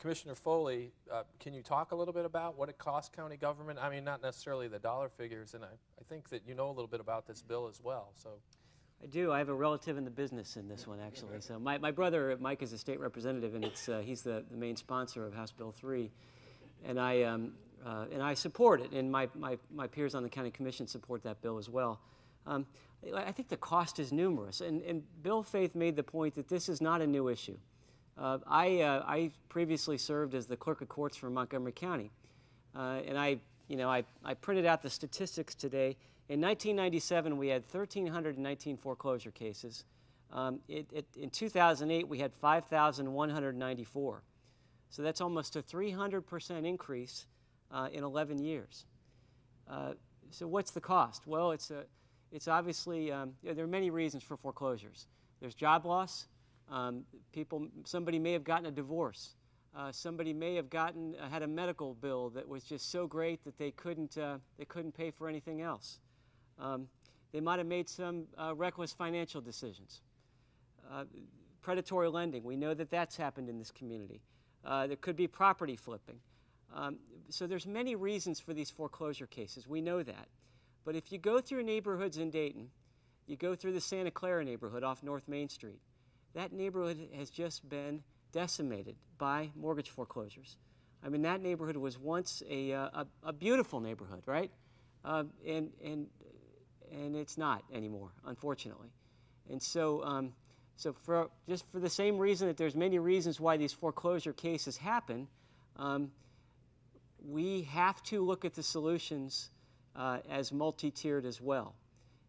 Commissioner Foley, can you talk a little bit about what it costs county government? I mean, not necessarily the dollar figures, and I think that you know a little bit about this bill as well. So, I do. I have a relative in the business in this one, actually. So my brother, Mike, is a state representative, and he's the main sponsor of House Bill 3. And I support it, and my peers on the county commission support that bill as well. I think the cost is numerous, and Bill Faith made the point that this is not a new issue. I previously served as the clerk of courts for Montgomery County, and I printed out the statistics today. In 1997, we had 1,319 foreclosure cases. In 2008, we had 5,194. So that's almost a 300% increase in 11 years. So what's the cost? Well, it's obviously, there are many reasons for foreclosures. There's job loss. Somebody may have gotten a divorce. Somebody may have had a medical bill that was just so great that they couldn't pay for anything else. They might have made some reckless financial decisions. Predatory lending, we know that that's happened in this community. There could be property flipping. So there's many reasons for these foreclosure cases. We know that. But if you go through neighborhoods in Dayton, you go through the Santa Clara neighborhood off North Main Street, that neighborhood has just been decimated by mortgage foreclosures. I mean, that neighborhood was once a beautiful neighborhood, right? And it's not anymore, unfortunately. And so, just for the same reason that there's many reasons why these foreclosure cases happen, we have to look at the solutions as multi-tiered as well.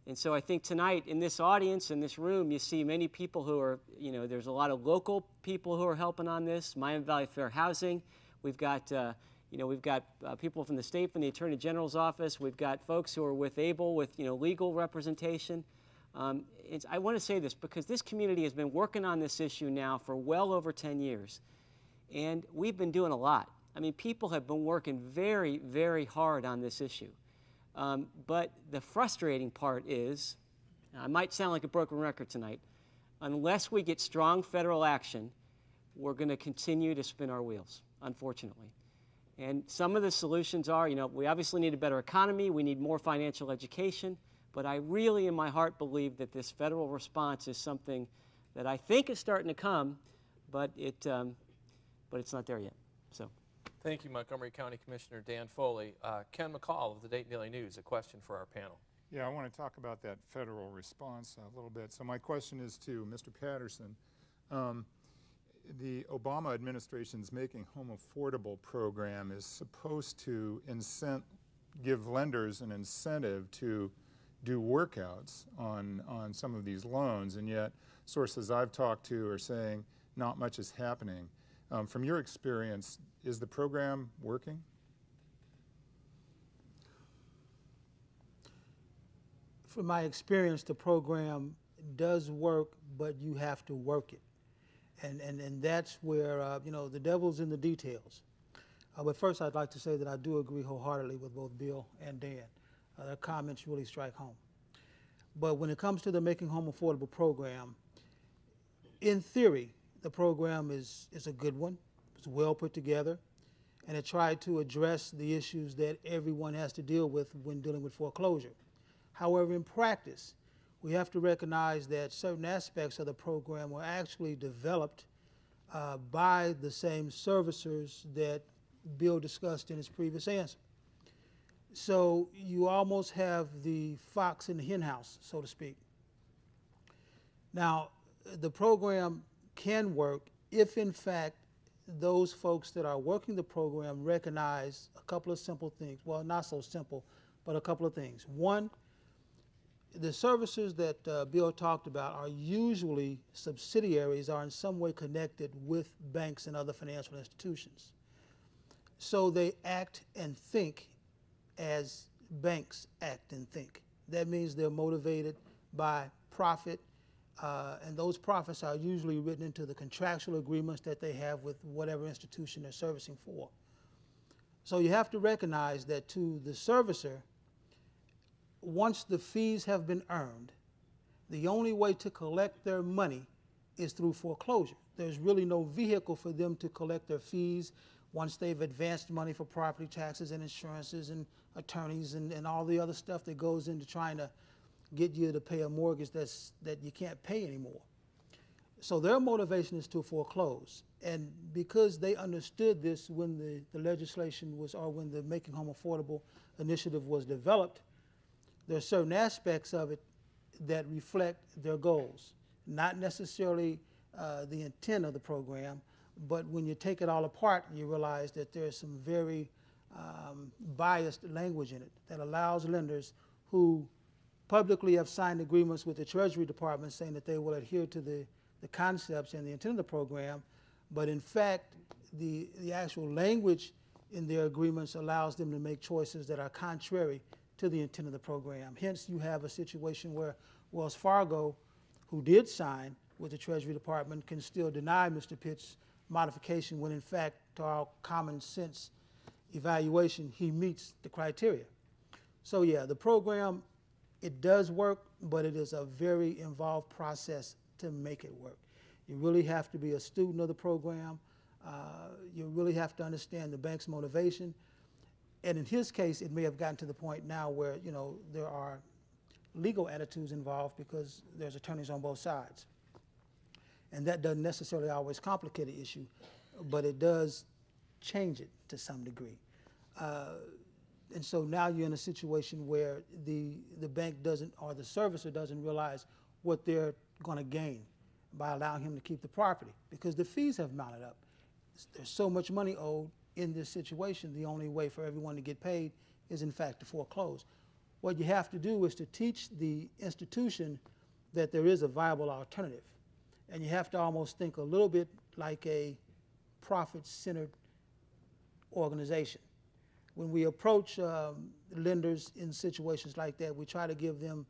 And so I think tonight in this audience, in this room, you see many people who are, there's a lot of local people who are helping on this. Miami Valley Fair Housing. We've got, people from the state, from the Attorney General's office. We've got folks who are with ABLE, with, legal representation. I want to say this because this community has been working on this issue now for well over 10 years. And we've been doing a lot. I mean, people have been working very, very hard on this issue. But the frustrating part is, I might sound like a broken record tonight, unless we get strong federal action, we're going to continue to spin our wheels, unfortunately. And some of the solutions are, we obviously need a better economy, we need more financial education, but I really in my heart believe that this federal response is something that I think is starting to come, but it's not there yet. So. Thank you, Montgomery County Commissioner Dan Foley. Ken McCall of the Dayton Daily News, a question for our panel. Yeah, I want to talk about that federal response a little bit. So my question is to Mr. Patterson. The Obama administration's Making Home Affordable program is supposed to give lenders an incentive to do workouts on some of these loans, and yet sources I've talked to are saying not much is happening. From your experience, is the program working? From my experience, the program does work, but you have to work it. And that's where, the devil's in the details. But first, I'd like to say that I do agree wholeheartedly with both Bill and Dan. Their comments really strike home. But when it comes to the Making Home Affordable program, in theory, the program is a good one. It's well put together, and it tried to address the issues that everyone has to deal with when dealing with foreclosure. However, in practice, we have to recognize that certain aspects of the program were actually developed by the same servicers that Bill discussed in his previous answer. So you almost have the fox in the hen house, so to speak. Now, the program can work if, in fact, those folks that are working the program recognize a couple of simple things. Well, not so simple, but a couple of things. One, the services that Bill talked about are usually subsidiaries, are in some way connected with banks and other financial institutions. So they act and think as banks act and think. That means they're motivated by profit, and those profits are usually written into the contractual agreements that they have with whatever institution they're servicing for. So you have to recognize that to the servicer, once the fees have been earned, the only way to collect their money is through foreclosure. there's really no vehicle for them to collect their fees once they've advanced money for property taxes and insurances and attorneys and all the other stuff that goes into trying to get you to pay a mortgage that you can't pay anymore. So their motivation is to foreclose. And because they understood this when the legislation was, or when the Making Home Affordable initiative was developed, there are certain aspects of it that reflect their goals. Not necessarily the intent of the program, but when you take it all apart, you realize that there's some very biased language in it that allows lenders who publicly have signed agreements with the Treasury Department saying that they will adhere to the concepts and the intent of the program, but in fact, the actual language in their agreements allows them to make choices that are contrary to the intent of the program. Hence, you have a situation where Wells Fargo, who did sign with the Treasury Department, can still deny Mr. Pitt's modification when in fact, to our common sense evaluation, he meets the criteria. So yeah, the program, it does work, but it is a very involved process to make it work. You really have to be a student of the program. You really have to understand the bank's motivation. And in his case, it may have gotten to the point now where, you know, there are legal attitudes involved because there's attorneys on both sides. And that doesn't necessarily always complicate the issue, but it does change it to some degree. And so now you're in a situation where the bank doesn't, or the servicer doesn't realize what they're going to gain by allowing him to keep the property, because the fees have mounted up. There's so much money owed in this situation. The only way for everyone to get paid is in fact to foreclose. What you have to do is to teach the institution that there is a viable alternative. And you have to almost think a little bit like a profit-centered organization. When we approach lenders in situations like that, we try to give them,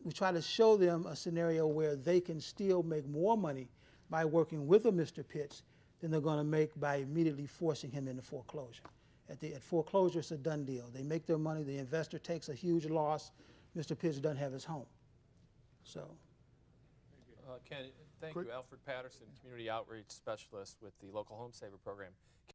we try to show them a scenario where they can still make more money by working with a Mr. Pitts than they're going to make by immediately forcing him into foreclosure. At foreclosure, it's a done deal. They make their money, the investor takes a huge loss, Mr. Pitts doesn't have his home. So. Ken, thank you. Alfred Patterson, Community Outreach Specialist with the Local Home Saver Program.